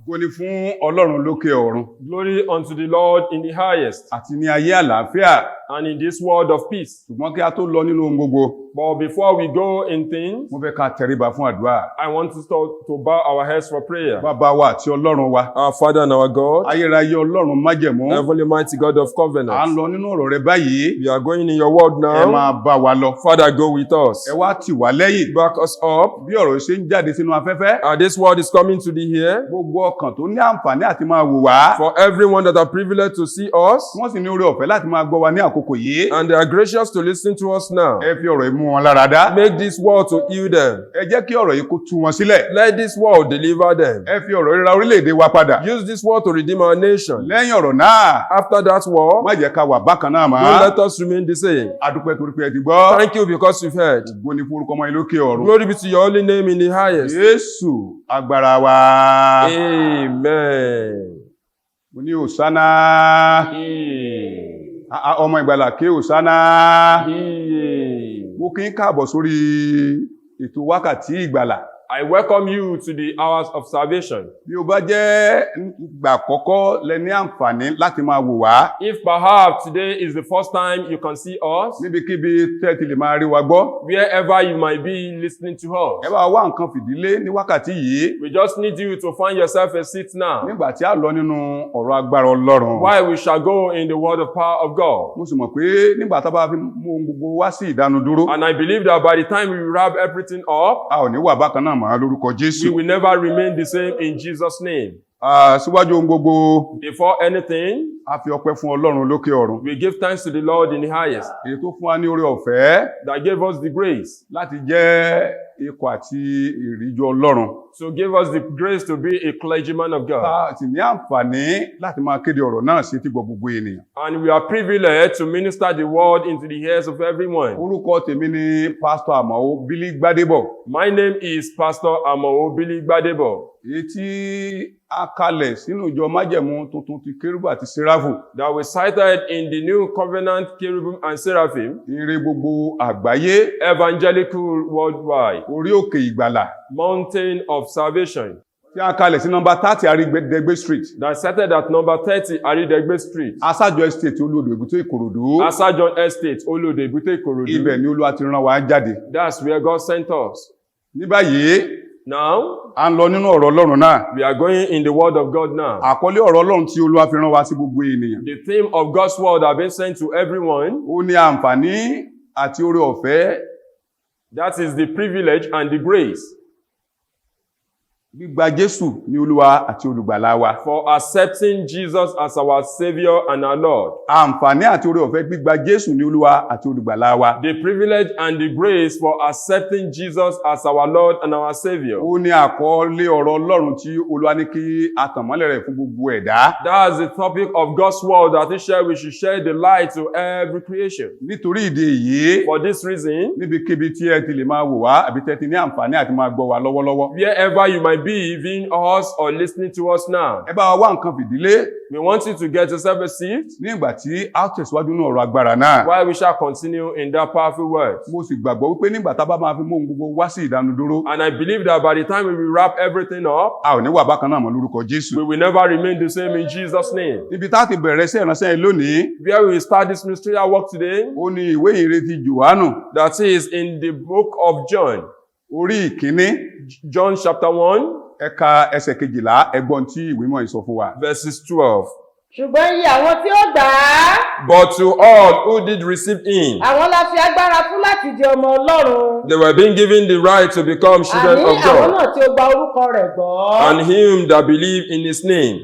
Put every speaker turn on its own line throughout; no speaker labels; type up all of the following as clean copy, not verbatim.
Ògo ni fún Ọlọ́run lókè ọ̀run.
Glory unto the Lord in the highest,
Àti ní ayé àlàáfíà.
and in this world of peace.
Ṣùgbọ́n kí a tó lọ nínú ohun gbogbo,
But before we go in things,
mo fẹ́ ká tẹríba fún àdúrà.
I want to start to bow our heads for prayer.
Bàbá wa àti Ọlọ́run wa.
Our Father and our God,
Ayérayé Ọlọ́run májẹ̀mú.
Heavenly Mighty God of
À ń
covenants,
lọ nínú ọ̀rọ̀ rẹ báyìí.
we are going in your word
Ẹ
now.
máa bá wa lọ.
Father, go with us.
Ẹ wá tì wá lẹ́yìn.
Back us up.
Bí ọ̀rọ̀ ṣe ń jáde sínú afẹ́fẹ́.
And this word is coming to the ear
Gbogbo ọkàn tó ní àǹfààní àti máa wò wá.
for everyone that are privileged to see us,
Wọ́n sì ní oore ọ̀fẹ́ láti máa gbọ́ wa ní àkókò yìí.
and they are gracious to listen to us now.
Ẹ fi ọ̀rọ̀ yìí mú wọn lára dá.
Make this word to heal them.
Ẹ jẹ́ kí ọ̀rọ̀ yìí kó tú wọn sílẹ̀.
Let this word deliver them.
Ẹ fi ọ̀rọ̀ ríra orílẹ̀-èdè wa padà.
Use this word to redeem our nation.
Lẹ́yìn ọ̀rọ̀ náà,
After that word,
má jẹ́ ká wà bákan náà
don't
mọ́.
let us remain the same.
Adúpẹ́ torí pé ẹ ti gbọ́.
Thank you because you've heard.
Ògo ni fún orúkọ ọmọ yín lókè ọ̀run.
Glory be to your holy name in the highest.
Jésù agbára wa.
Amen.
Mo ní Hòsánà. Ọmọ ìgbàlà ké Hòsánà. Mo kí ń káàbọ̀ sórí ètò wákàtí ìgbàlà.
I welcome you to the hours of salvation.
Bí o bá jẹ́ ìgbà àkọ́kọ́ lẹ ní àǹfààní láti máa wò wá.
If perhaps today is the first time you can see us,
Níbikíbi tẹ́ ti lè máa rí wa gbọ́.
wherever you might be listening to
Ẹ
us,
bá wá nǹkan fìdílé ní wákàtí yìí.
we just need you to find yourself a seat now,
Nígbà tí a lọ nínú ọ̀rọ̀ agbára Ọlọ́run.
while we shall go in the word of power of God.
Mo sì mọ̀ pé nígbà tá a bá fi mú ohun gbogbo wá sí ìdánudúró.
And I believe that by the time we wrap everything up,
A ò ní wà bákan náà mọ́ lórúkọ
we
Jésù.
will never remain the same in Jesus' name.
Síwájú ohun gbogbo,
Before anything,
a fi ọpẹ́ fún Ọlọ́run lókè ọ̀run.
we give thanks to the Lord in the highest
Èyí tó fún wa ní oore ọ̀fẹ́
that gave us the grace,
láti jẹ́ ikọ̀ àti ìríjú Ọlọ́run.
to give us the grace to be a clergyman of God.
A sì ní àǹfààní láti máa kéde ọ̀rọ̀ náà sí ti gbogbo ènìyàn.
And we are privileged to minister the word into the ears of everyone.
Orúkọ tèmi ni Pásítọ̀ Àmọ́ Bílí Gbádébọ̀.
My name is Pastor Amao Billy Gbadebo,
Èyí tí a kalẹ̀ sínú ìjọ májẹ̀mú tuntun ti Kérúbù àti Séráfù.
that we cited in the New Covenant Cherubim and Seraphim,
Ire gbogbo àgbáyé,
evangelical worldwide,
orí òkè ìgbàlà.
mountain of salvation,
Tí a kalẹ̀ sí nọ́mbà 30 Arígbẹ́dẹ́gbẹ́ Street.
that cited at number 30 Aridegbe Street,
Asájọ Estate Olódò Èbúté Ìkòròdú.
Asajon Estate, Olode Ebute
Ibẹ̀
Ikorodu.
ni Olúwa ti rán wa jáde.
That's where God sent us.
Ní báyìí,
Now,
a ń lọ nínú ọ̀rọ̀ Ọlọ́run náà.
we are going in the word of God now.
Àkọlé ọ̀rọ̀ Ọlọ́run tí Olúwa fi rán wa sí gbogbo ènìyàn.
The theme of God's word have been sent to everyone.
Ó ní àǹfààní àti oore ọ̀fẹ́
That is the privilege and the grace
gbígba Jésù ní Olúwa àti olùgbàlà wa.
for accepting Jesus as our Savior and our Lord.
Àǹfààní àti oore ọ̀fẹ́ gbígba Jésù ní Olúwa àti olùgbàlà wa.
The privilege and the grace for accepting Jesus as our Lord and our Savior.
Ó ní àkọlé ọ̀rọ̀ Ọlọ́run tí Olúwa ní kí a tàn mọ́lẹ̀ rẹ̀ fún gbogbo ẹ̀dá.
That's the topic of God's word that we should share the light to every creation.
Nítorí ìdí èyí,
For this reason,
níbikíbi tí ẹ ti lè máa wò wá àbí tẹ́ ti ní àǹfààní àti máa gbọ́ wa lọ́wọ́lọ́wọ́.
wherever you might be, viewing us or listening to us now,
Ẹ bá wa wá nǹkan fìdílé
we want you to get yourself a seat
ní ìgbà tí a tẹ̀síwájú ní ọ̀rọ̀ agbára náà.
while we shall continue in that powerful word.
Mo sì gbàgbọ́ wípé nígbà tá a bá máa fi mú ohun gbogbo wá sí ìdánudúró,
And I believe that by the time we will wrap everything up,
a ò ní wà bákan náà mọ́ lórúkọ Jésù.
we will never remain the same in Jesus' name.
Níbi tá a ti bẹ̀rẹ̀ sí ìránṣẹ́ yìí lónìí,
Where we will start this ministerial work today,
ó ní ìwé ìrètí Jòhánù
that is in the book of John,
orí ìkíní
John chapter 1,
ẹ̀ka ẹsẹ̀ 12 ẹgbọ́n tí ìwé mọ́ ìsọ fún wa.
verses 12.
Ṣùgbọ́n iye àwọn tí ó gbà á,
But to all who did receive him,
àwọn la fi agbára fún láti di ọmọ Ọlọ́run.
they were being given the right to become children
Àní
of
àwọn
God,
náà tí ó gba orúkọ rẹ̀ gbọ́.
and him that believe in his name.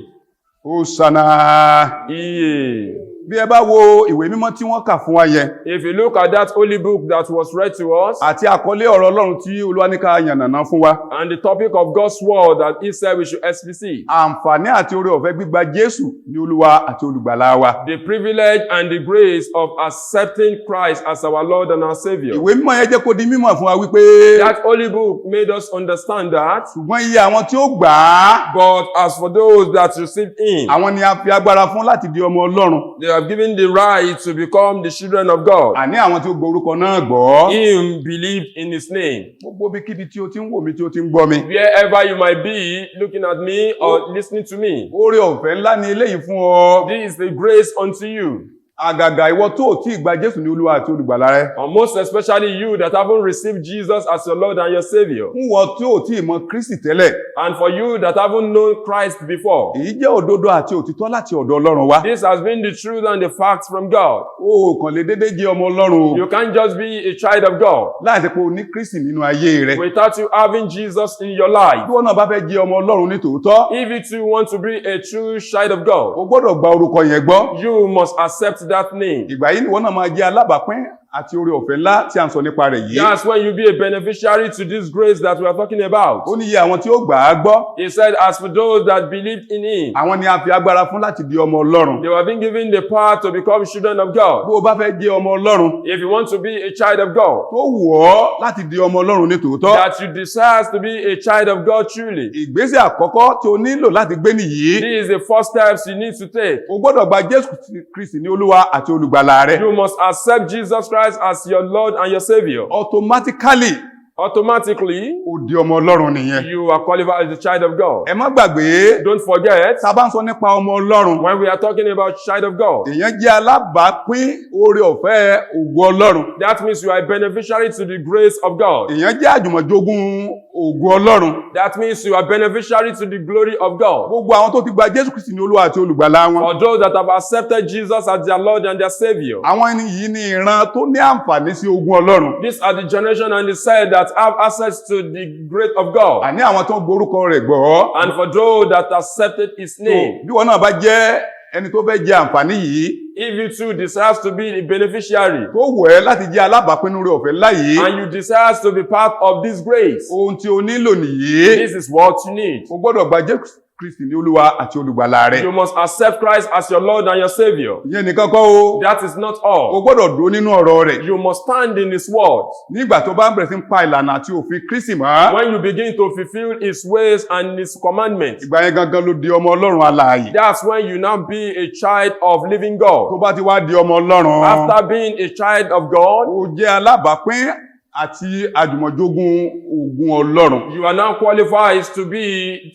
Hósánà.
Yea.
Bí ẹ bá wo ìwé mímọ́ tí wọ́n kà fún wa yẹn,
If you look at that holy book that was read to us,
àti àkọlé ọ̀rọ̀ Ọlọ́run tí Olúwa ní ká yànnàná fún wa,
and the topic of God's word that he said we should explicit,
àǹfààní àti oore ọ̀fẹ́ gbígba Jésù ní Olúwa àti olùgbàlà wa.
the privilege and the grace of accepting Christ as our Lord and our Savior.
Ìwé mímọ́ yẹn jẹ́ kó di mímọ̀ fún wa wípé
That holy book made us understand that,
ṣùgbọ́n iye àwọn tí ó gbà á,
but as for those that received him,
àwọn ni a fi agbára fún láti di ọmọ Ọlọ́run.
they have given the right to become the children of God.
àní àwọn tí ó gbọ́ orúkọ náà gbọ́.
Him believed in his name.
Gbogbo ibikíbi tí o ti ń wò mí tí o ti ń gbọ́ mi.
Wherever you might be, looking at me or listening to me,
Oore ọ̀fẹ́ ńlá ni eléyìí fún ọ.
this is the grace unto you.
Àgàgà ìwọ tó ò tí ì gba Jésù ní Olúwa àti Olùgbàlà rẹ.
And most especially you that haven't received Jesus as your Lord and your Savior.
Fún wọn tí ò tí ì mọ Kristi tẹ́lẹ̀.
And for you that haven't known Christ before.
Èyí jẹ́ òdodo àti òtítọ́ láti ọ̀dọ̀ Ọlọ́run wá.
This has been the truth and the facts from God.
O kàn lè dédé jẹ́ ọmọ Ọlọ́run o.
You can't just be a child of God
Láìsí pé o ní Kristi nínú ayé rẹ.
without you having Jesus in your life.
Bí wọ́n náà bá fẹ́ jẹ́ ọmọ Ọlọ́run ní tòótọ́,
If you too want to be a true child of God,
o gbọ́dọ̀ gba orúkọ yẹn gbọ́.
you must accept that name.
Ìgbà yìí ni wọ́n náà máa jẹ́ alábàápín àti oore ọ̀fẹ́ ńlá tí a ń sọ nípa rẹ̀ yìí.
That's when you be a beneficiary to this grace that we are talking about.
Ó ní iye àwọn tí ó gbà á gbọ́.
He said, as for those that believed in him,
Àwọn ni a fi agbára fún láti di ọmọ Ọlọ́run.
they were being given the power to become children of God.
Bó o bá fẹ́ jẹ́ ọmọ Ọlọ́run,
If you want to be a child of God,
tó wù ọ́ láti di ọmọ Ọlọ́run ní tòótọ́,
that you desire to be a child of God truly,
ìgbésẹ̀ àkọ́kọ́ tí o nílò láti gbé nìyí.
this is the first steps you need to take.
O gbọ́dọ̀ gba Jésù Kristi ní Olúwa àti Olùgbàlà rẹ.
You must accept Jesus Christ as your Lord and your Savior.
Automatically,
Automatically,
o di ọmọ Ọlọ́run nìyẹn.
you are qualified as a child of God.
Ẹ má gbàgbé,
Don't forget,
tá a bá ń sọ nípa ọmọ Ọlọ́run,
when we are talking about child of God,
èèyàn jẹ́ alábàápín oore ọ̀fẹ́ ògo Ọlọ́run.
that means you are a beneficiary to the grace of God.
Èèyàn jẹ́ àjùmọ̀jogún ògo Ọlọ́run.
That means you are beneficiary to the glory of God.
Gbogbo àwọn tó ti gba Jésù Kristi ní Olúwa àti Olùgbàlà wọn.
For those that have accepted Jesus as their Lord and their Savior,
Àwọn ẹni yìí ni ìran tó ní àǹfààní sí ogun Ọlọ́run.
these are the generation and the side that have access to the grace of God.
Àní àwọn tó ń gborúkọ rẹ̀ gbọ́.
And for those that accepted His name,
Bí wọn náà bá jẹ́ ẹni tó fẹ́ jẹ àǹfààní yìí,
if you too desires to be a beneficiary,
tó wù ẹ́ láti jẹ́ alábàápín oore ọ̀fẹ́ láyé,
and you desires to be part of this grace,
ohun tí o nílò nìyí.
this is what you need.
O gbọ́dọ̀ gba Jésù Kristi ní Olúwa àti Olùgbàlà rẹ.
You must accept Christ as your Lord and your Savior.
Ìyẹn nìkan kọ́ o.
That is not
O
all.
gbọ́dọ̀ dúró nínú ọ̀rọ̀ rẹ̀.
You must stand in His word.
Nígbà tó bá ń bẹ̀rẹ̀ sí ń pa ìlànà àti òfin Kristi mọ́,
When you begin to fulfill His ways and His commandments,
ìgbà yẹn gangan ló di ọmọ Ọlọ́run alààyè.
that's when you now be a child of living
Tó
God.
bá ti wá di ọmọ Ọlọ́run,
After being a child of God,
o jẹ́ alábàápín àti àjùmọ̀jogún ogun Ọlọ́run.
you are now qualified to be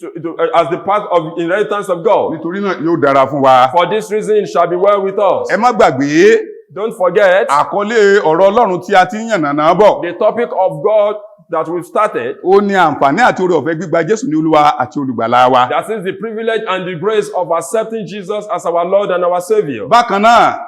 as the part of inheritance of God.
Nítorí náà yóò dára fún wa.
For this reason, it shall be well with us.
Ẹ má gbàgbé
Don't forget
àkọlé ọ̀rọ̀ Ọlọ́run tí a ti ń yànnàná bọ̀.
the topic of God that we've started.
Ó ní àǹfààní àti oore ọ̀fẹ́ gbígba Jésù ní Olúwa àti Olùgbàlà wa.
That is the privilege and the grace of accepting Jesus as our Lord and our Savior.
Bákan náà,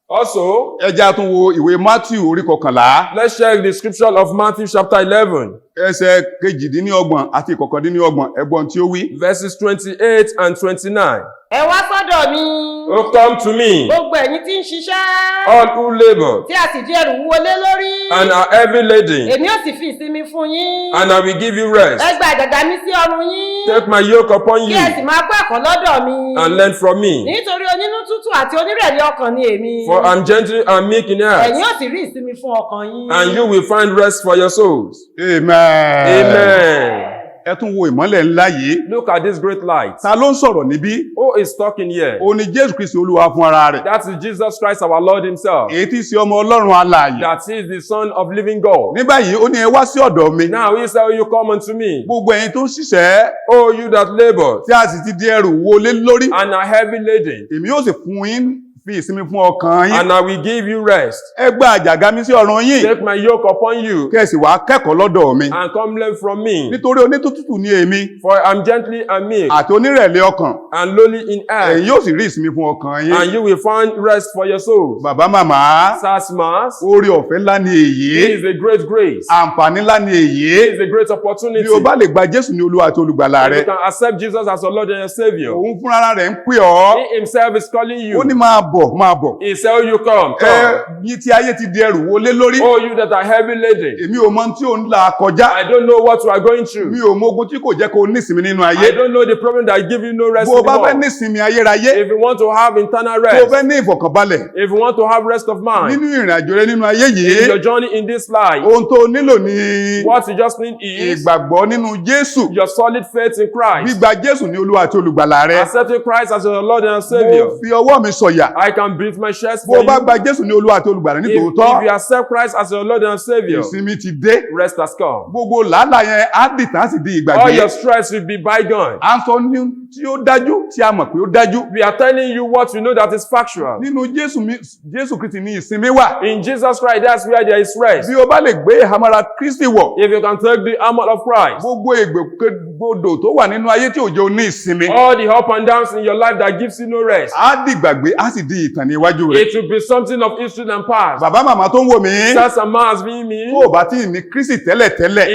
Also,
ẹ jẹ́ á tún wo ìwé Matthew orí 11,
let's check the scripture of Matthew chapter 11,
ẹsẹ̀ 22 àti 29, ẹgbọ́n tí ó wí.
verses 28 and 29.
ẹ wá sọ́dọ̀ mi
Oh, come to me,
gbogbo ẹ̀yin tí ń ṣiṣẹ́
all who labor
tí a sì di ẹrù wúwo lé lórí
and are heavy laden,
èmi ó sì fi ìsinmi fún yín
and I will give you rest.
ẹ gba àjàgà mi sí ọrùn yín
Take my yoke upon
kí
you
ẹ sì máa kọ́ ẹ̀kọ́ lọ́dọ̀ mi
and learn from me,
nítorí onínú tútù àti onírẹ̀lẹ̀ ọkàn ni èmi
for I'm gentle and meek in heart,
ẹ̀yin ó sì rí ìsinmi fún ọkàn yín.
and you will find rest for your souls.
Amen.
Amen.
Ẹ tún wo ìmọ́lẹ̀ ńlá yìí.
Look at this great light.
Ta ló ń sọ̀rọ̀ níbí?
Who is talking here?
Ó ní Jésù Kristi Olúwa fún ara rẹ̀.
That is Jesus Christ, our Lord Himself.
Èyí tí í ṣe ọmọ Ọlọ́run alààyè.
That is the Son of living God.
Ní báyìí, ó ní ẹ wá sí ọ̀dọ̀ mi.
Now He said, you come unto me,
Gbogbo ẹ̀yin tó ń ṣiṣẹ́
O you that labor
tí a sì ti di ẹrù wo lé lórí.
and are heavy laden,
Èmi yóò sì fún yín fi ìsinmi fún ọkàn yín.
and I will give you rest.
Ẹ gba àjàgà mi sí ọrùn yín.
Take my yoke upon you
Kẹ́ ẹ sì wá kẹ́kọ̀ọ́ lọ́dọ̀ mi.
and come learn from me,
Nítorí onítútù ni èmi
for I am gently and meek
àti onírẹ̀lẹ̀ ọkàn.
and lowly in heart,
Ẹ̀yin yóò sì rí ìsinmi fún ọkàn yín.
and you will find rest for your souls.
Bàbá màmá,
Sasmas,
oore ọ̀fẹ́ ńlá ni èyí.
it is a great grace.
Àǹfààní ńlá ni èyí.
It is a great
Bí
opportunity.
o bá lè gba Jésù ní Olúwa àti Olùgbàlà
You
rẹ,
can accept Jesus as your Lord and your Savior.
òun fúnra rẹ̀ ń pè ọ́.
He Himself is calling
Ó ní
you.
máa bọ̀, máa bọ̀.
He said, oh, you come, come.
Yín tí ayé ti di ẹrù wo lé lórí.
Oh, you that are heavy laden.
Èmi ò mọ ohun tí ò ń là kọjá.
I don't know what you are going through.
Mi ò mọ ogun tí kò jẹ́ kó o nísinmi nínú
I
ayé.
don't know the problem that give you no rest
Bó o bá fẹ́
anymore.
nísinmi ayérayé,
If you want to have internal
bó o
rest,
fẹ́ ní ìfọ̀kànbalẹ̀
if you want to have rest of mind
nínú ìrìn àjò rẹ nínú ayé
in
yìí,
your journey in this life,
ohun tó o nílò ni
what you just need is
ìgbàgbọ́ nínú Jésù.
your solid faith in Christ.
Gbígba Jésù ní Olúwa àti Olùgbàlà rẹ.
Accepting Christ as your Lord and
Mo
Savior.
fi ọwọ́ mi sọ̀yà.
I can beat my chest
Bó
for
o bá
you.
gba Jésù ní Olúwa àti Olùgbàlà ní
If
tòótọ́,
you accept Christ as your Lord and Savior,
ìsinmi ti dé.
rest has come.
Gbogbo làálàá yẹn á dìtàn á sì di
All
ìgbàgbé.
your stress will be bygone.
À ń sọ ní tí ó dájú tí a mọ̀ pé ó dájú.
We are telling you what we know that is factual.
Nínú Jésù Kristi ní ìsinmi wà.
In Jesus Christ, that's where there is rest.
Bí o bá lè gbé ìhámọ́ra Kristi wọ̀,
If you can take the armor of Christ,
gbogbo ìgbòkègbodò tó wà nínú ayé tí ò jẹ́ o ní ìsinmi,
all the up and downs in your life that gives you no rest,
á di ìgbàgbé, á sì di ìtàn ní iwájú rẹ̀.
it will be something of history and past.
Bàbá màmá tó ń wò mí,
That's a man's being me.
tó o bá tí ì ní Kristi tẹ́lẹ̀tẹ́lẹ̀,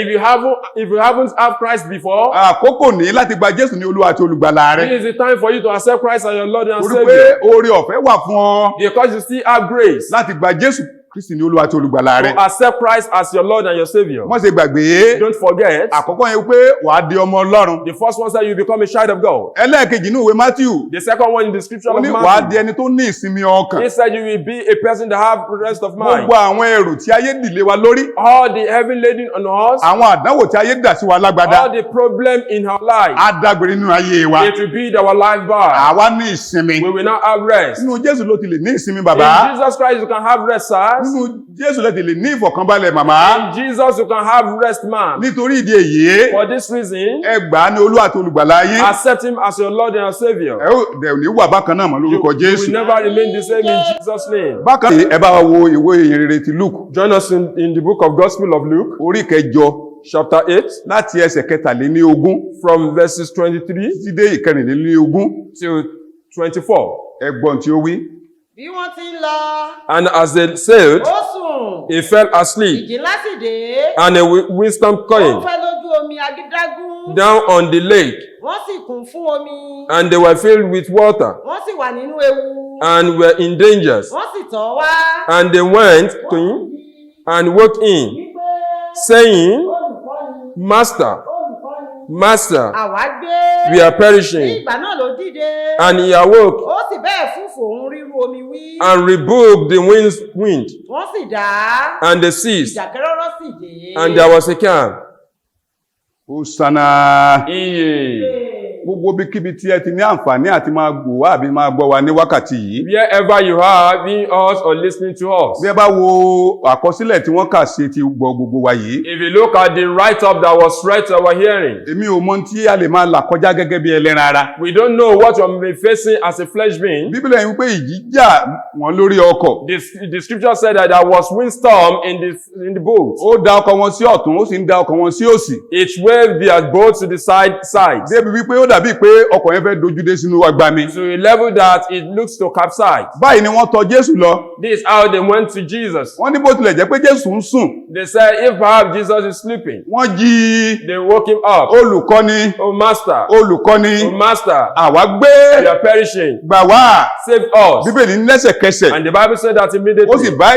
If you haven't had Christ before,
àkókò ní láti gba Jésù ní Olúwa àti Olùgbàlà rẹ̀.
this is the time for you to accept Christ as your Lord and
Torí pé
Savior.
oore ọ̀fẹ́ wà fún ọ
Because you still have grace
láti gba Jésù Kristi ní Olúwa àti Olùgbàlà rẹ̀.
to accept Christ as your Lord and your Savior.
Wọ́n ṣe gbàgbé,
Don't forget,
àkọ́kọ́ yẹn pé wàá di ọmọ Ọlọ́run.
the first one said you become a child of God.
Ẹlẹ́ẹ̀kejì ní ìwé Matthew,
The second one in the scripture
ó
of
ní wàá
Matthew,
di ẹni tó ní ìsinmi ọkàn.
he said you will be a person that have rest of mind.
Gbogbo àwọn ẹrù tí ayé dìlé wa lórí,
All the heavy laden on us,
àwọn àdánwò tí ayé dà sí wa lágbádá,
all the problem in our life,
á dágbére nínú ayé wa.
it will be our life bar.
Àwa ní ìsinmi.
We will not have rest.
Nínú Jésù ló ti lè ní ìsinmi bàbá.
In Jesus Christ you can have rest, sir.
Nínú Jésù ló ti lè ní ìfọ̀kànbalẹ̀ màmá.
In Jesus you can have rest, man.
Nítorí ìdí èyí,
For this reason,
ẹ gbà á ní Olúwa àti Olùgbàlà yín.
accept him as your Lord and your Savior.
Ẹ ó dẹ̀ ní wà bákan náà mọ́ lórúkọ
You will
Jésù.
never remain the same in Jesus' name.
Bákan náà, ẹ bá wa wo ìwé ìyìnrere ti Luke,
Join us in the book of Gospel of Luke,
orí kẹjọ,
chapter 8,
láti ẹsẹ̀ kẹtàléníogún
from verses 23
títí dé ìkẹrìnléníogún.
till 24.
Ẹgbọ́n tí ó wí.
bí wọ́n ti ń lọ
And as they sailed,
ó sùn
he fell asleep,
ìjì ńlá sì dé
and a windstorm
ó
came
fẹ́ lójú omi agidágún
down on the lake,
wọ́n sì kún fún omi
and they were filled with water,
wọ́n sì wà nínú ewu
and were in dangers.
wọ́n sì tọ̀ ọ́ wá
And they went to him and woke him,
wípé
saying,
olùkọ́ni
Master,
olùkọ́ni
Master,
àwa gbé
we are
ní
perishing.
ìgbà náà ló dìde
And he awoke
ó sì bẹ́ẹ̀ fúnfò òun ríru omi wí
and rebuked the wind,
wọ́n sì dá
and they ceased,
ìjàkẹ́rọ́rọ́ sì dé
and there was a calm.
Hosanna.
Iye.
Gbogbo bíkíbi tí ẹ ti ní àǹfààní àti máa gbọ́ wá àbí máa gbọ́ wa ní wákàtí yìí.
Wherever you are, being us or listening to us.
Bí ẹ bá wo àkọsílẹ̀ tí wọ́n kà sí ti gbọ́ gbogbo wa yìí.
If you look at the write-up that was read to our hearing,
Èmi ò mọ tí a lè máa là kọjá gẹ́gẹ́ bí ẹlẹ́ran ara.
we don't know what you may be facing as a flesh being.
Bíbélì yìí wípé ìjì jà wọ́n lórí ọkọ̀.
The scripture said that there was windstorm in the boat.
Ó da ọkọ̀ wọn sí ọ̀tún, ó sì ń da ọkọ̀ wọn sí òsì.
Each waved their boat to the sides.
Débi wípé ó dàbí pé ọkọ̀ yẹn fẹ́ dojú dé sínú agbami.
To a level that it looks to capsize.
Báyìí ni wọ́n tọ̀ Jésù lọ.
This is how they went to Jesus.
Wọ́n ní bó tilẹ̀ jẹ́ pé Jésù ń sùn.
They said, if perhaps Jesus is sleeping,
Wọ́n jí
they woke him up.
olùkọ́ni,
Oh, Master,
olùkọ́ni,
oh, Master,
àwa gbé
we are perishing.
gbà wá.
Save us.
Bíbélì ní lẹ́sẹ̀kẹsẹ̀.
And the Bible said that
Ó sì
immediately.
bá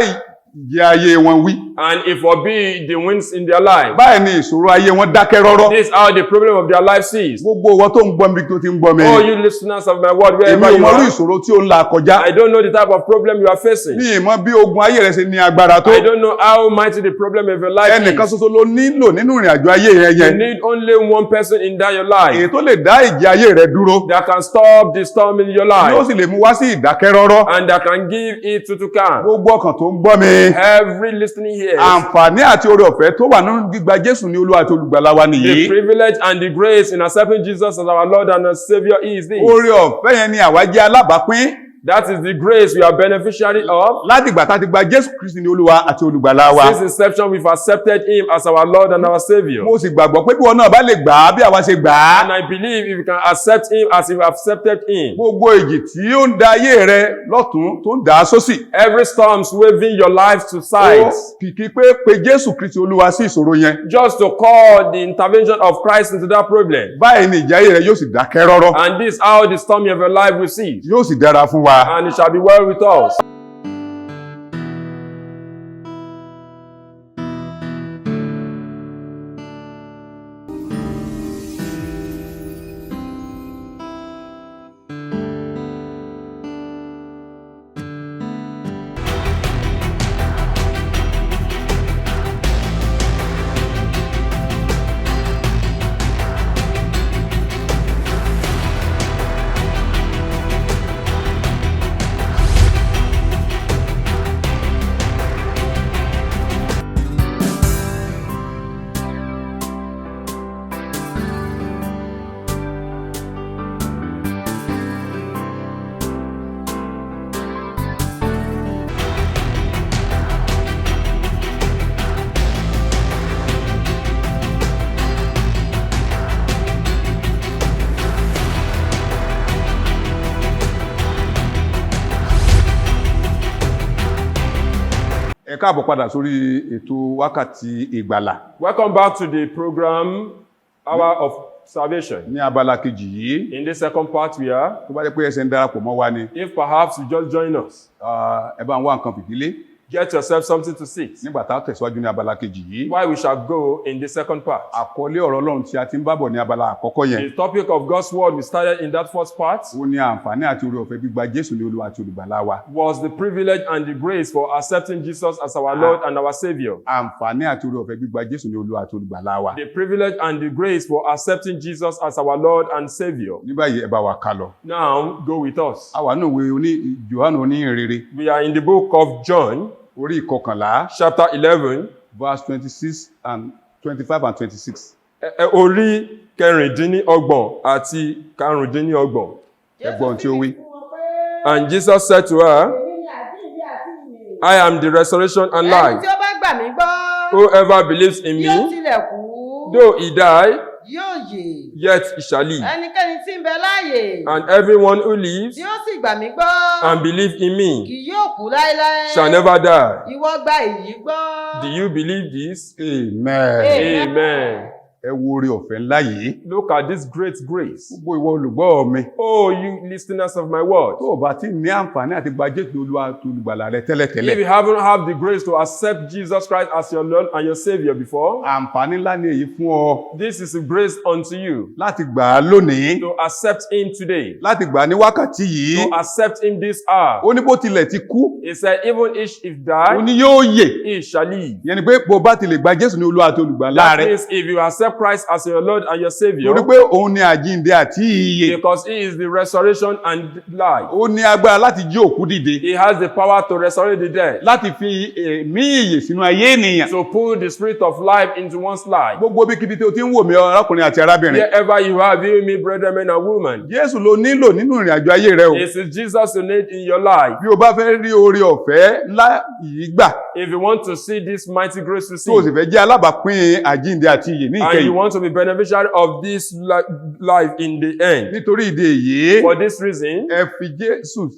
ìjì ayé wọn wí.
And it forbid the winds in their life.
Báyìí ni ìṣòro ayé wọn dákẹ́ rọ́rọ́.
This is how the problem of their life ceased.
Gbogbo ìwọ tó ń gbọ́ mi tó ti ń gbọ́ mi.
Oh, you listeners of my word,
Èmi
wherever
ò
you
mọ irú
are.
ìṣòro tí ó ń là kọjá.
I don't know the type of problem you are facing.
Mi ì mọ bí ogun ayé rẹ ṣe ní agbára tó.
I don't know how mighty the problem of your life
Ẹnìkan
is.
ṣoṣo ló nílò nínú ìrìn àjò ayé rẹ
You
yẹn.
need only one person in that your life
Èyí tó lè dá ìjì ayé rẹ dúró.
that can stop the storm in your
Yóò
life
sì lè mú wá sí ìdákẹ́ rọ́rọ́.
and that can give it to calm.
Gbogbo ọkàn tó ń gbọ́ mi.
Every listening here,
Àǹfààní àti oore ọ̀fẹ́ tó wà nínú gbígba Jésù ní Olúwa àti Olùgbàlà wa
the
nìyí.
privilege and the grace in accepting Jesus as our Lord and our Savior is this.
Oore ọ̀fẹ́ yẹn ni àwa jẹ́ alábàápín.
That is the grace we are beneficiary of.
Láti ìgbà tá a ti gba Jésù Kristi ní Olúwa àti Olùgbàlà wa.
Since inception, we've accepted Him as our Lord and our Savior.
Mo sì gbàgbọ́ pé bí wọn náà bá lè gbà á bí àwa ṣe gbà á.
And I believe if you can accept Him as you have accepted Him,
Gbogbo èjì tí ó ń da ayé rẹ lọ́tún tó ń dà á sósì.
every storm waving your life to
Ó
sides,
kìkì pé Jésù Kristi Olúwa sí ìṣòro yẹn.
just to call the intervention of Christ into that problem.
Báyìí ni ìjì ayé rẹ yóò sì dákẹ́ rọ́rọ́.
And this is how the storm of your life will cease.
Yóò sì dára fún wa.
And it shall be well with us.
káàbọ̀ padà sórí ètò wákàtí ìgbàlà.
Welcome back to the program, Hour of Salvation.
Ní abala kejì yìí,
In the second part we are,
tó bá jẹ́ pé ẹsẹ̀ ń darapọ̀ mọ́ wa ni,
if perhaps you just join us,
ẹ bá ń wá nǹkan fìdílé
get yourself something to sit.
nígbà tá a tẹ̀síwájú ní abala kejì yìí.
Why we shall go in the second part.
Àkọlé ọ̀rọ̀ Ọlọ́run tí a ti ń bábọ̀ ní abala àkọ́kọ́ yẹn.
The topic of God's word we started in that first part
Ó ní àǹfààní àti oore ọ̀fẹ́ gbígba Jésù ní Olúwa àti olùgbàlà wa.
was the privilege and the grace for accepting Jesus as our Lord and our Savior.
Àǹfààní àti oore ọ̀fẹ́ gbígba Jésù ní Olúwa àti olùgbàlà wa.
The privilege and the grace for accepting Jesus as our Lord and Savior.
Ní báyìí ẹ bá wa kà lọ.
Now, go with us.
A wà nínú ìwé Jòhánù oníhìnrere
We are in the book of John,
orí ìkọkànlá
chapter 11,
verse 26 and 25 and 26.
orí kẹrìndínlọ́gbọ̀n àti karùndínlọ́gbọ̀n.
Ẹgbọ́n tí ó wí.
And Jesus said to her,
Èmi ni àjíǹde àti ìyè.
I am the resurrection and
Ẹni
life.
tí ó bá gbà mí gbọ́,
Whoever believes in
yóò
me,
tilẹ̀ kú,
though he die,
yóò yè.
yet he shall live.
Ẹnikẹ́ni tí ń bẹ láàyè,
And everyone who lives
tí ó sì gbà mí gbọ́,
and believe in me
kì yóò kú láéláé.
shall never die.
Ìwọ gba èyí gbọ́.
Do you believe this?
Amen.
Amen.
Ẹ wo oore ọ̀fẹ́ ńlá yìí.
Look at this great grace.
Gbogbo ìwọ olùgbọ́ mi.
Oh, you listeners of my word.
Tó o bá ti ní àǹfààní àti gba Jésù ní Olúwa àti olùgbàlà rẹ
If
tẹ́lẹ̀tẹ́lẹ̀.
you haven't had the grace to accept Jesus Christ as your Lord and your Savior before,
Àǹfààní ńlá ni èyí fún ọ
this is a grace unto you
láti gbà á lónìí,
to accept Him today,
láti gbà á ní wákàtí yìí.
to accept Him this hour.
Ó ní bó tilẹ̀ ti kú,
He said, even if he
ó
die,
ní yóò yè.
he shall live.
Yẹn ni pé bó bá ti lè gba Jésù ní Olúwa àti olùgbàlà
That
rẹ.
means if you accept Christ as your Lord and your Savior,
Torí pé òun ni àjíǹde àti ìyè.
because He is the resurrection and life,
Ó ní agbára láti jí òkú dìde.
He has the power to resurrect the dead,
Láti fi ẹ̀mí ìyè sínú ayé ènìyàn.
to put the spirit of life into one's life.
Gbogbo ibikíbi tí o ti ń wò mí arákùnrin àti arábìnrin.
Wherever you are, viewing me, brethren, men and women,
Jésù ló nílò nínú ìrìn àjò ayé rẹ o.
it is Jesus you need in your life.
Bí o bá fẹ́ rí oore ọ̀fẹ́ ńlá yìí gbà,
If you want to see this mighty grace
tó o sì
receive,
fẹ́ jẹ́ alábàápín àjíǹde àti ìyè ní
and you
ìkẹyìn.
want to be beneficiary of this life in the end,
Nítorí ìdí èyí,
for this reason,
ẹ fi Jésù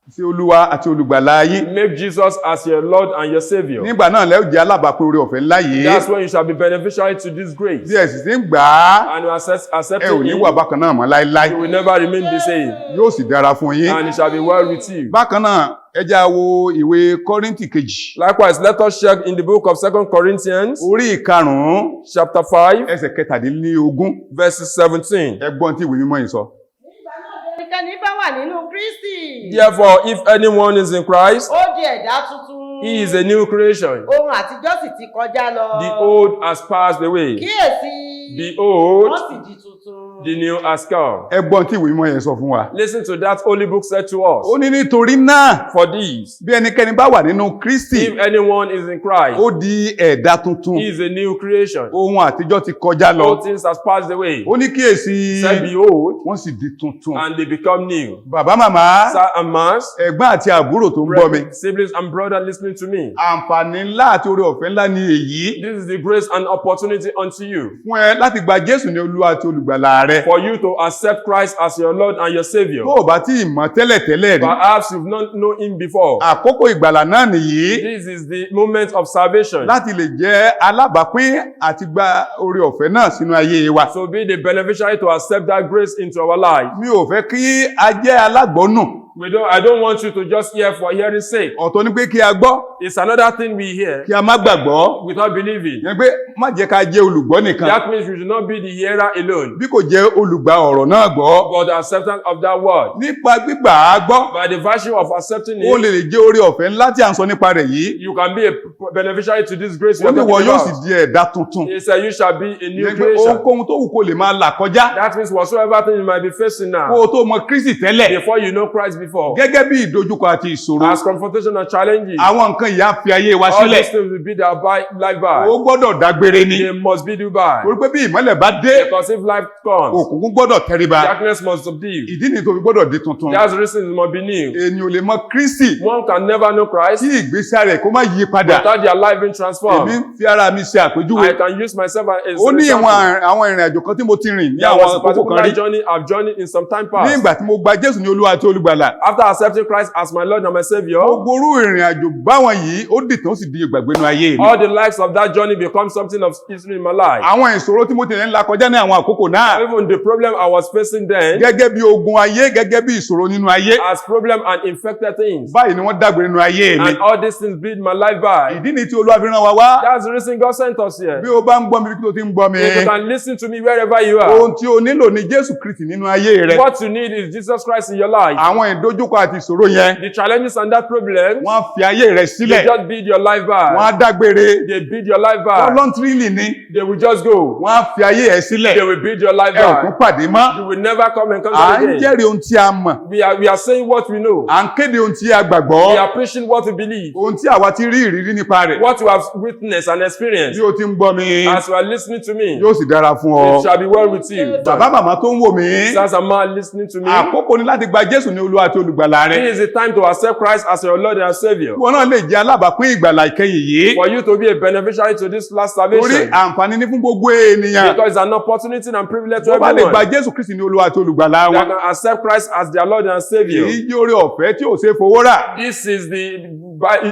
sí Olúwa àti olùgbàlà yín.
make Jesus as your Lord and your Savior.
Nígbà náà lẹ́ ó jẹ́ alábàápín oore ọ̀fẹ́ ńlá yìí.
That's when you shall be beneficiary to this grace.
Bí ẹ sì ti ń gbà á,
And you
ẹ ò
accepting
ní
Him,
wà bákan náà mọ́ láéláé.
you will never remain the same,
Yóò sì dára fún yín.
and it shall be well with you.
Bákan náà, ẹ já wo ìwé Kọ́ríńtì kejì.
Likewise, let us check in the book of 2 Corinthians,
Orí ìkarùn-ún,
chapter 5,
ẹsẹ̀ kẹtàdínlógún.
verses 17.
Ẹ gbọ́n tí ìwé mímọ́ yìí sọ.
Nígbà náà ẹnikẹ́ni bá wà nínú Kristi,
Therefore, if anyone is in Christ,
ó di ẹ̀dá tuntun.
he is a new creation.
Ohun àtijọ́ sì ti kọjá lọ.
The old has passed away.
Kíyèsí,
The old,
wọ́n sì di tuntun.
the new has come.
Ẹ gbọ́n tí ìwé mímọ́ yẹn sọ fún wa.
Listen to that holy book said to us.
Ó ní nítorí náà,
For this,
bí ẹnikẹ́ni bá wà nínú Kristi,
if anyone is in Christ,
ó di ẹ̀dá tuntun.
he is a new creation.
Ohun àtijọ́ ti kọjá
All
lọ.
things has passed away.
Ó ní kíyèsí,
Said, behold,
wọ́n sì di tuntun.
and they become new.
Bàbá màmá,
Sir and mass,
ẹ̀gbọ́n àti àbúrò tó ń gbọ́ mi.
siblings and brothers listening to me.
Àǹfààní ńlá àti oore ọ̀fẹ́ ńlá ni èyí
This is the grace and opportunity unto you,
fún ẹ láti gba Jésù ní Olúwa àti olùgbàlà rẹ.
for you to accept Christ as your Lord and your Savior.
Tó o bá tí ì mọ̀ tẹ́lẹ̀tẹ́lẹ̀ rí,
Perhaps you've not known Him before.
àkókò ìgbàlà náà nìyí
This is the moment of salvation.
láti lè jẹ́ alábàápín àti gba oore ọ̀fẹ́ náà sínú ayé wa.
So be the beneficiary to accept that grace into our life.
Mi ò fẹ́ kí a jẹ́ alágbọ́nù.
I don't want you to just hear for hearing's sake.
Ọ̀tọ̀ ni pé kí a gbọ́,
It's another thing we hear
kí a má gbàgbọ́.
without believing.
Yẹn pé má jẹ́ ká jẹ́ olùgbọ́ nìkan,
That means you should not be the hearer alone,
bí kò jẹ́ olùgbà ọ̀rọ̀ náà gbọ́.
but the acceptance of that word.
Nípa gbígbà á gbọ́,
By the virtue of accepting
ó
it,
lè jẹ́ oore ọ̀fẹ́ ńlá tí à ń sọ nípa rẹ̀ yìí.
you can be a beneficiary to this grace you
Ó
are
ní wọ
talking
yóò sì
about.
di ẹ̀dá tuntun.
He said, you shall be a new
Yẹn pé
creation.
ohunkóhun tó wù kó lè máa là kọjá
That means whatsoever thing you might be facing
kó
now,
o tó mọ Kristi tẹ́lẹ̀.
before you know Christ before,
Gẹ́gẹ́ bí ìdojúkọ àti ìṣòro,
as confrontation and challenges,
àwọn nǹkan yìí á fi ayé wa
all
sílẹ̀.
these things will be their life by.
Ó gbọ́dọ̀ dágbére ni.
They must be due by.
Torí pé bí ìmọ́lẹ̀ bá dé,
Because if life comes,
òkùnkùn gbọ́dọ̀ tẹríba.
darkness must subdue.
Ìdí ni tó fi gbọ́dọ̀ di tuntun.
That's the reason it must be new.
Ènìyàn ò lè mọ Kristi
One can never know Christ
tí ìgbésí rẹ̀ kó má yí padà.
without their life being
Èmi
transformed.
ń fi ara mi ṣe àpèjúwe.
I can use myself as
Ó
an
ní
example.
àwọn ìrìn àjò kan tí mo ti rìn ní
There
àwọn
was a
àkókò kan
particular
rí.
journey I've journeyed in some time
Ní
past.
ìgbà tí mo gba Jésù ní Olúwa àti olùgbàlà,
After accepting Christ as my Lord and my Savior,
gbogbo orú ìrìn àjò báwọn yìí ó dìtàn ó sì di ìgbàgbé nínú ayé mi.
all the likes of that journey become something of history in my life.
Àwọn ìṣòro tí mo ti ń là kọjá ní àwọn àkókò náà
Even the problem I was facing then,
gẹ́gẹ́ bí ogun ayé gẹ́gẹ́ bí ìṣòro nínú ayé
as problem and infected things,
báyìí ni wọ́n dàgbé nínú ayé mi.
and all these things build my life by.
Ìdí ni tí Olúwa fi rán wa wá.
That's the reason God sent us here.
Bí o bá ń gbọ́ mi bí tó ti ń gbọ́ mi,
If you can listen to me wherever you are,
ohun tí o nílò ni Jésù Kristi nínú ayé rẹ.
what you need is Jesus Christ in your life.
Àwọn ìdojúkọ àti ìṣòro yẹn
The challenges and that problem,
wọ́n á fi ayé rẹ
they
sílẹ̀,
just build your life
wọ́n
by.
á dágbére,
They build your life by.
voluntarily ni
They will just go.
wọ́n á fi ayé ẹ sílẹ̀,
They will build your life
ẹ ò tún
by.
pàdé mọ́.
You will never come and come
À ń
again.
jẹ́rìí ohun tí a mọ̀,
We are saying what we know.
à ń kéde ohun tí a
We
gbàgbọ́,
are preaching what we believe.
ohun tí àwa ti rí ìrírí nípa rẹ̀.
What you have witnessed and experienced.
Bí o ti ń gbọ́ mi,
As you are listening to me,
yóò sì dára fún ọ.
it shall be well with you.
Bàbá màmá tó ń wò mí,
Sisters and man listening to me,
àkókò ni láti gba Jésù ní Olúwa àti olùgbàlà rẹ.
it is the time to accept Christ as your Lord and Savior.
Ìwọ náà lè jẹ́ alábàápín ìgbàlà ìkẹyìn yìí.
For you to be a beneficiary to this last
Torí
salvation.
àǹfààní ní fún gbogbo ènìyàn.
Because it's an opportunity and privilege to
Tó bá lè gba
everyone.
Jésù Kristi ní Olúwa àti olùgbàlà
They
wọn.
can accept Christ as their Lord and Savior.
Èyí jẹ́ oore ọ̀fẹ́ tí ò ṣe é fowó rà.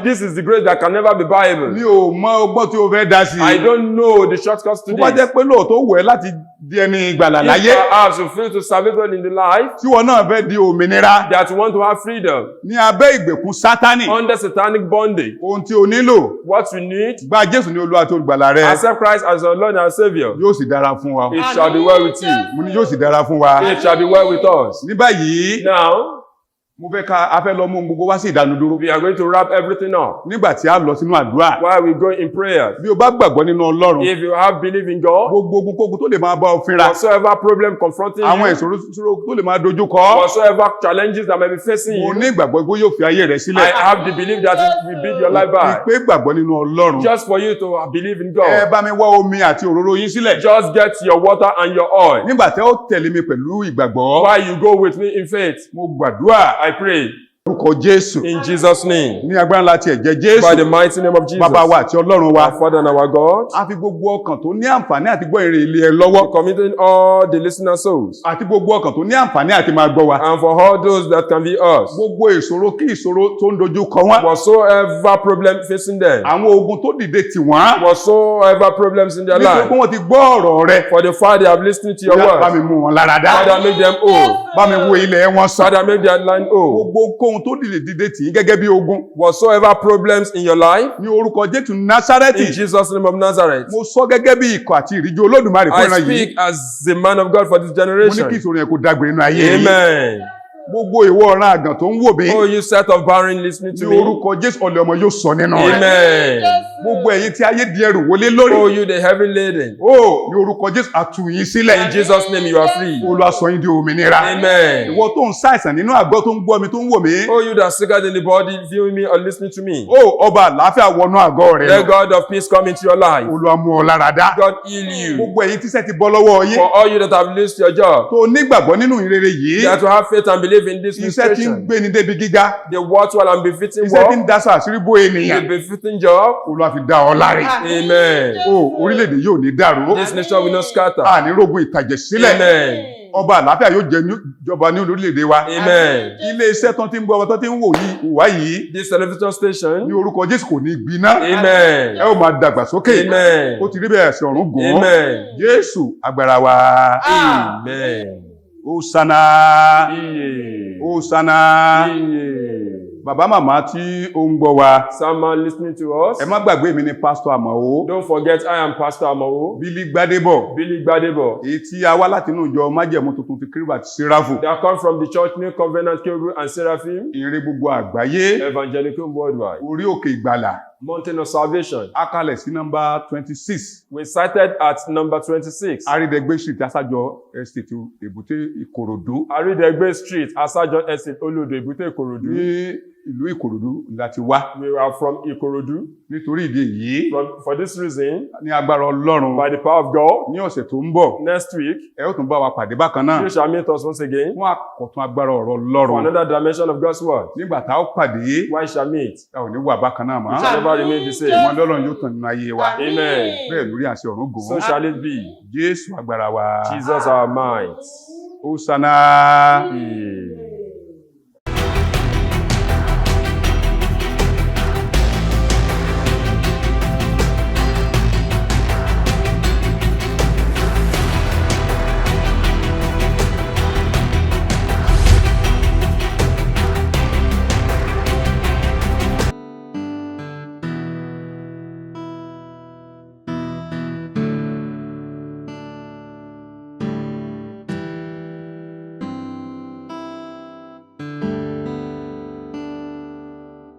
This is the grace that can never be
Mi
buyable.
ò mọ ọgbọ́n tí o fẹ́ dá sí.
I don't know the shortcuts to
Tó bá
this.
jẹ́ pé lóòótọ́ wù ẹ́ láti di ẹni ìgbàlà láyé,
If perhaps you feel to serve God in the life,
tí wọn náà fẹ́ di òmìnira
that you want to have freedom
ní abẹ́ ìgbèkùn Sátánì,
under satanic bondage,
ohun tí o nílò,
what you need,
gba Jésù ní Olúwa àti olùgbàlà rẹ,
accept Christ as your Lord and Savior.
yóò sì dára fún wa.
It shall be well with you.
Mo ní yóò sì dára fún wa.
It shall be well with us.
Ní báyìí,
Now,
mo fẹ́ a fẹ́ lọ mú ohun gbogbo wá sí ìdánudúró.
we are going to wrap everything up
Nígbà tí a lọ sínú àdúrà,
while we go in prayers.
bí o bá gbàgbọ́ nínú Ọlọ́run,
If you have belief in God,
gbogbo ogunkógun tó lè máa bá ọ fínra,
whatsoever problem confronting
àwọn
you,
ìṣòro tó lè máa dojú kọ,
whatsoever challenges that may be facing
mo
you,
ní ìgbàgbọ́ pé yóò fi ayé rẹ
I
sílẹ̀.
have the belief that it will build your life back.
Ìpè gbàgbọ́ nínú Ọlọ́run.
Just for you to believe in
Ẹ
God.
bá mi wá omi àti òróró yín sílẹ̀.
Just get your water and your oil.
Nígbà tí ó tẹ̀lé mi pẹ̀lú ìgbàgbọ́,
While you go with me in faith,
mo gbàdúrà
I pray
orúkọ Jésù.
in Jesus' name,
Ní agbára ńlá ti ẹ̀jẹ̀
by the
Jésù,
mighty name of Jesus,
bàbá wa àti Ọlọ́run wa.
our Father and our God,
A fi gbogbo ọkàn tó ní àǹfààní àti gbọ́ èrè ilé ẹ lọ́wọ́.
committing all the listener souls,
Àti gbogbo ọkàn tó ní àǹfààní àti máa gbọ́ wa.
and for all those that can be us,
Gbogbo ìṣòro kí ìṣòro tó ń dojú kọ wọ́n.
whatsoever problem facing them,
Àwọn ogun tó dìde tì wọ́n.
whatsoever problems in their
Nítorí pé
life,
wọ́n ti gbọ́ ọ̀rọ̀ rẹ.
for the fact they have listened to your
Bóyá bá mi
words,
mú wọn lára dá.
Father, make them whole.
Bá mi wo ilẹ̀ wọn sàn.
Father, make their land whole.
Gbogbo ohun tó dìde tì í gẹ́gẹ́ bí ogun.
Whatsoever problems in your life,
Ní orúkọ Jésù Násárẹ́tì.
in Jesus' name of Nazareth,
Mo sọ gẹ́gẹ́ bí ikọ̀ àti ìríjú Olódùmarè fún
I
ìran yìí.
speak as the man of God for this
Mo ní kí
generation.
ìṣòro yẹn kó dágbére nínú ayé yìí.
Amen.
Gbogbo ìwọ ọ̀ràn àgàn tó ń wò mí.
Oh, you set of barren listening
Ní
to me.
orúkọ Jésù ọ̀lẹ ọmọ yóò sọ nínú rẹ̀.
Amen.
Gbogbo ẹ̀yin tí ayé di ẹrù wọlé lórí.
Oh, you the heavy laden.
Ó ní orúkọ Jésù a tú yín sílẹ̀.
In Jesus' name you are free.
Olúwa sọ yín di òmìnira.
Amen.
Ìwọ tó ń ṣàìsàn nínú àgọ́ tó ń gbọ́ mi tó ń wò mí.
Oh, you that sicker in the body, viewing me or listening to me.
Ó ọba àlàáfíà wọnú àgọ́ rẹ̀
Let
lọ.
God of peace come into your life.
Olúwa mú ọ lára dá.
God heal you.
Gbogbo ẹ̀yin tíṣẹ́ ti bọ́ lọ́wọ́ yín.
For all you that have lost your job,
Tó nígbàgbọ́ nínú ìrere yìí.
that to have faith and believe in this
Iṣẹ́ tí ń
ministration,
gbé ni débi gíga.
the worthwhile and befitting
Iṣẹ́ tí ń
work,
daṣọ àṣírí bó
the
ènìyàn.
befitting job.
Olúwa fi dá ọ láre.
Amen.
Ó orílẹ̀-èdè yóò ní dàrú.
This nation will not scatter.
Ànírógun ìtàjẹ̀ sílẹ̀.
Amen.
Ọba àlàáfíà yóò jọba ní orílẹ̀-èdè wa.
Amen.
Ilé iṣẹ́ tó ti ń gbọ́ ọmọ tó ti ń wá yìí.
This television station.
Ní orúkọ Jésù kò ní gbiná.
Amen.
Ẹ ó máa dàgbà sókè.
Amen.
Ó ti rí bẹ́ẹ̀ sí ọ̀run gùn.
Amen.
Jésù agbára wa.
Amen.
Hosanna.
Iye.
Hosanna.
Iye.
Bàbá màmá tí ó ń gbọ́ wa.
Someone listening to us.
Ẹ má gbàgbé mi ní Pásítọ̀ Àmàó.
Don't forget I am Pastor Amao.
Bílí Gbádébọ̀.
Billy Gbadebo.
Èyí tí a wá láti inú ìjọ májẹ̀mú tuntun ti Kérúbù àti Séráfù.
They come from the church New Covenant Cherubim and Seraphim.
Ìre gbogbo àgbáyé.
Evangelical worldwide.
Orí òkè ìgbàlà.
Mountain of Salvation.
A kalẹ̀ sí nọ́mbà 26.
We sighted at number 26.
Àrídẹ́gbé street Asájọ Estate Èbúté Ìkòròdú.
Aridegbe Street, Asajo Estate, Olodo, Ebute, Ikorodu.
Ní ìlú Ìkòròdú láti wá.
We are from Ikorodu.
Nítorí ìdí èyí,
For this reason,
ní agbára Ọlọ́run,
by the power of God,
ní ọ̀sẹ̀ tó ń bọ̀,
next week,
ẹ ó tún bá wa pàdé bákan náà
you shall meet us once again
fún àkọ̀tún agbára ọ̀rọ̀
for
Ọlọ́run.
another dimension of God's word.
Nígbà tá ó pàdé,
Why shall meet?
ẹ ò ní wà bákan náà
We
mọ́.
shall never remain the same.
Ìmọ̀ Ọlọ́run yóò tàn nínú ayé wa.
Amen.
Bẹ́ẹ̀ lórí àṣẹ ọ̀run
So
gòó.
shall it be.
Jésù agbára wa.
Jesus our might.
Hosanna.
Yeah.